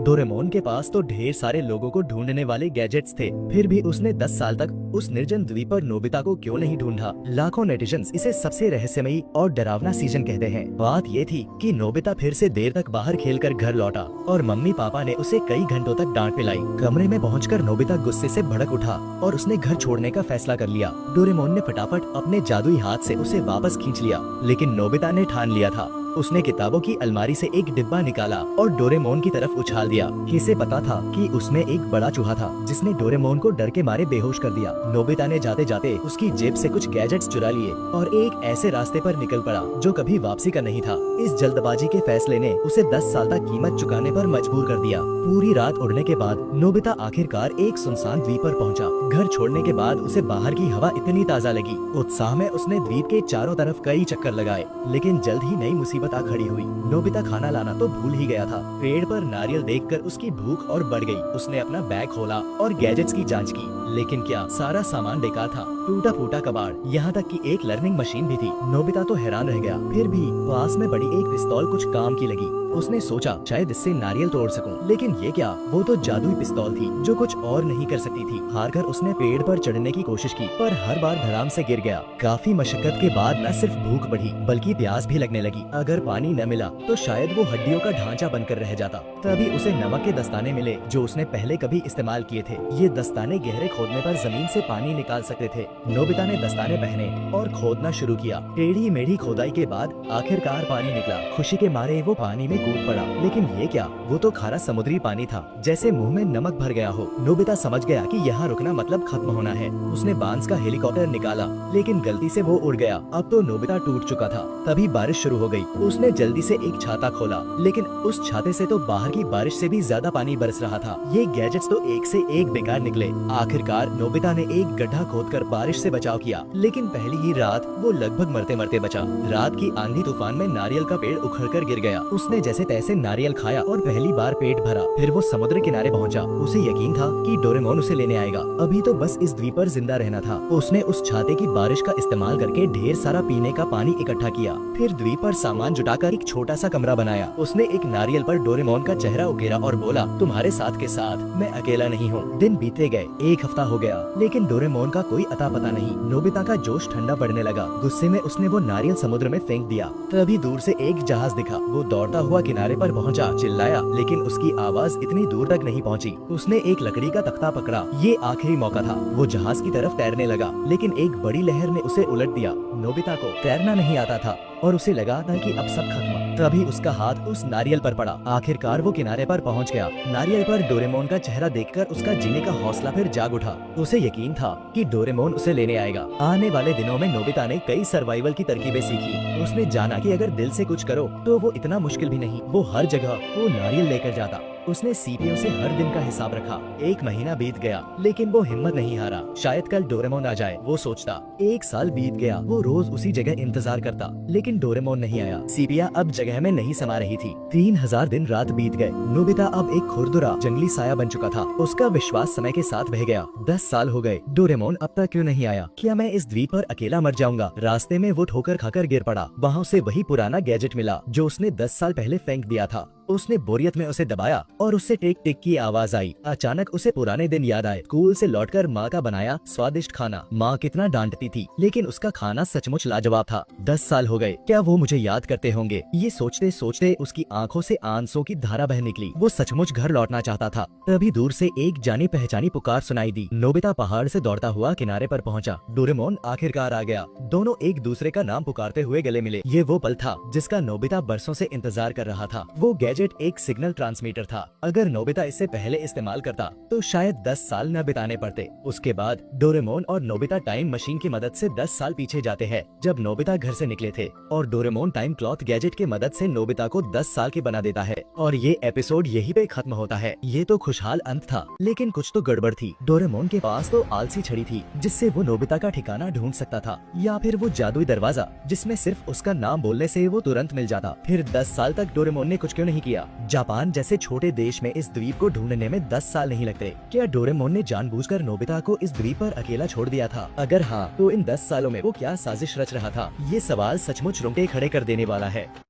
Doraemon के पास तो ढेर सारे लोगों को ढूंढने वाले गैजेट्स थे, फिर भी उसने 10 साल तक उस निर्जन द्वीप पर नोबिता को क्यों नहीं ढूंढा। लाखों नेटिजन्स इसे सबसे रहस्यमयी और डरावना सीजन कहते हैं। बात ये थी कि नोबिता फिर से देर तक बाहर खेलकर घर लौटा और मम्मी पापा ने उसे कई घंटों तक डांट पिलाई। कमरे में पहुंचकर नोबिता गुस्से से भड़क उठा और उसने घर छोड़ने का फैसला कर लिया। डोरेमोन ने फटाफट अपने जादुई हाथ से उसे वापस खींच लिया, लेकिन नोबिता ने ठान लिया था। उसने किताबों की अलमारी से एक डिब्बा निकाला और डोरेमोन की तरफ उछाल दिया। इसे पता था कि उसमें एक बड़ा चूहा था जिसने डोरेमोन को डर के मारे बेहोश कर दिया। नोबिता ने जाते जाते उसकी जेब से कुछ गैजेट्स चुरा लिए और एक ऐसे रास्ते पर निकल पड़ा जो कभी वापसी का नहीं था। इस जल्दबाजी के फैसले ने उसे 10 साल तक कीमत चुकाने पर मजबूर कर दिया। पूरी रात उड़ने के बाद नोबिता आखिरकार एक सुनसान द्वीप पर पहुंचा। घर छोड़ने के बाद उसे बाहर की हवा इतनी ताज़ा लगी। उत्साह में उसने द्वीप के चारों तरफ कई चक्कर लगाए, लेकिन जल्द ही नई मुसीबत आ खड़ी हुई। नोबिता खाना लाना तो भूल ही गया था। पेड़ पर नारियल देखकर उसकी भूख और बढ़ गई। उसने अपना बैग खोला और गैजेट्स की जांच की, लेकिन क्या सारा सामान बेकार था। टूटा फूटा कबाड़, यहाँ तक कि एक लर्निंग मशीन भी थी। नोबिता तो हैरान रह गया। फिर भी पास में बड़ी एक पिस्तौल कुछ काम की लगी। उसने सोचा शायद इससे नारियल तोड़ सकूं, लेकिन ये क्या, वो तो जादुई पिस्तौल थी जो कुछ और नहीं कर सकती थी। हारकर उसने पेड़ पर चढ़ने की कोशिश की, पर हर बार धड़ाम से गिर गया। काफी मशक्कत के बाद न सिर्फ भूख बढ़ी बल्कि प्यास भी लगने लगी। अगर पानी न मिला तो शायद वो हड्डियों का ढांचा बनकर रह जाता। तभी उसे नमक के दस्ताने मिले जो उसने पहले कभी इस्तेमाल किए थे। ये दस्ताने गहरे खोदने पर जमीन से पानी निकाल सकते थे। नोबिता ने दस्ताने पहने और खोदना शुरू किया। टेढ़ी मेढ़ी खोदाई के बाद आखिरकार पानी निकला। खुशी के मारे वो पानी में कूद पड़ा, लेकिन ये क्या, वो तो खारा समुद्री पानी था, जैसे मुंह में नमक भर गया हो। नोबिता समझ गया कि यहाँ रुकना मतलब खत्म होना है। उसने बांस का हेलीकॉप्टर निकाला, लेकिन गलती से वो उड़ गया। अब तो नोबिता टूट चुका था। तभी बारिश शुरू हो गई। उसने जल्दी से एक छाता खोला, लेकिन उस छाते से तो बाहर की बारिश से भी ज्यादा पानी बरस रहा था। ये गैजेट्स तो एक से एक बेकार निकले। आखिरकार नोबिता ने एक गड्ढा खोदकर बारिश से बचाव किया, लेकिन पहली ही रात वो लगभग मरते मरते बचा। रात की आंधी तूफान में नारियल का पेड़ उखड़कर गिर गया। उसने जैसे तैसे नारियल खाया और पहली बार पेट भरा। फिर वो समुद्र किनारे पहुंचा। उसे यकीन था कि डोरेमोन उसे लेने आएगा। अभी तो बस इस द्वीप पर जिंदा रहना था। उसने उस छाते की बारिश का इस्तेमाल करके ढेर सारा पीने का पानी इकट्ठा किया। फिर द्वीप पर सामान जुटाकर एक छोटा सा कमरा बनाया। उसने एक नारियल पर डोरेमोन का चेहरा उकेरा और बोला, तुम्हारे साथ के साथ मैं अकेला नहीं हूँ। दिन बीते गए, एक हफ्ता हो गया, लेकिन डोरेमोन का कोई अता पता नहीं। नोबिता का जोश ठंडा पड़ने लगा। गुस्से में उसने वो नारियल समुद्र में फेंक दिया। तभी दूर से एक जहाज दिखा। वो दौड़ता हुआ किनारे पर पहुंचा, चिल्लाया, लेकिन उसकी आवाज इतनी दूर तक नहीं पहुंची। उसने एक लकड़ी का तख्ता पकड़ा। ये आखिरी मौका था। वो जहाज की तरफ तैरने लगा, लेकिन एक बड़ी लहर ने उसे उलट दिया। नोबिता को तैरना नहीं आता था और उसे लगा था कि अब सब खत्म। तभी उसका हाथ उस नारियल पर पड़ा। आखिरकार वो किनारे पर पहुंच गया। नारियल पर डोरेमोन का चेहरा देखकर उसका जीने का हौसला फिर जाग उठा। उसे यकीन था कि डोरेमोन उसे लेने आएगा। आने वाले दिनों में नोबिता ने कई सर्वाइवल की तरकीबें सीखी। उसने जाना कि अगर दिल से कुछ करो तो वो इतना मुश्किल भी नहीं। वो हर जगह वो नारियल लेकर जाता। उसने सीपियों से हर दिन का हिसाब रखा। एक महीना बीत गया, लेकिन वो हिम्मत नहीं हारा। शायद कल डोरेमोन आ जाए, वो सोचता। एक साल बीत गया। वो रोज उसी जगह इंतजार करता, लेकिन डोरेमोन नहीं आया। सीपिया अब जगह में नहीं समा रही थी। 3000 दिन रात बीत गए। नोबिता अब एक खुरदुरा जंगली साया बन चुका था। उसका विश्वास समय के साथ बह गया। 10 साल हो गए। डोरेमोन अब तक क्यों नहीं आया? क्या मैं इस द्वीप पर अकेला मर जाऊंगा? रास्ते में वो ठोकर खाकर गिर पड़ा। वहाँ उसे वही पुराना गैजेट मिला जो उसने 10 साल पहले फेंक दिया था। उसने बोरियत में उसे दबाया और उससे टिक टिक की आवाज आई। अचानक उसे पुराने दिन याद आए। स्कूल से लौटकर माँ का बनाया स्वादिष्ट खाना। माँ कितना डांटती थी, लेकिन उसका खाना सचमुच लाजवाब था। 10 साल हो गए, क्या वो मुझे याद करते होंगे? ये सोचते सोचते उसकी आंखों से आंसुओं की धारा बह निकली। वो सचमुच घर लौटना चाहता था। तभी दूर से एक जानी पहचानी पुकार सुनाई दी। नोबिता पहाड़ से दौड़ता हुआ किनारे पर पहुंचा। डोरेमोन आखिरकार आ गया। दोनों एक दूसरे का नाम पुकारते हुए गले मिले। ये वो पल था जिसका नोबिता बरसों से इंतजार कर रहा था। वो गैजेट एक सिग्नल ट्रांसमीटर था। अगर नोबिता इसे पहले इस्तेमाल करता तो शायद 10 साल न बिताने पड़ते। उसके बाद डोरेमोन और नोबिता टाइम मशीन की मदद से 10 साल पीछे जाते हैं, जब नोबिता घर से निकले थे, और डोरेमोन टाइम क्लॉथ गैजेट की मदद से नोबिता को 10 साल की बना देता है। और ये एपिसोड यहीं पे खत्म होता है। ये तो खुशहाल अंत था, लेकिन कुछ तो गड़बड़ थी। डोरेमोन के पास तो आलसी छड़ी थी जिससे वो नोबिता का ठिकाना ढूंढ सकता था, या फिर वो जादुई दरवाजा जिसमें सिर्फ उसका नाम बोलने से वो तुरंत मिल जाता। फिर 10 साल तक डोरेमोन ने कुछ क्यों नहीं किया? जापान जैसे छोटे देश में इस द्वीप को ढूंढने में 10 साल नहीं लगते। क्या डोरेमोन ने जानबूझकर नोबिता को इस द्वीप पर अकेला छोड़ दिया था? अगर हाँ, तो इन 10 सालों में वो क्या साजिश रच रहा था? ये सवाल सचमुच रोंगटे खड़े कर देने वाला है।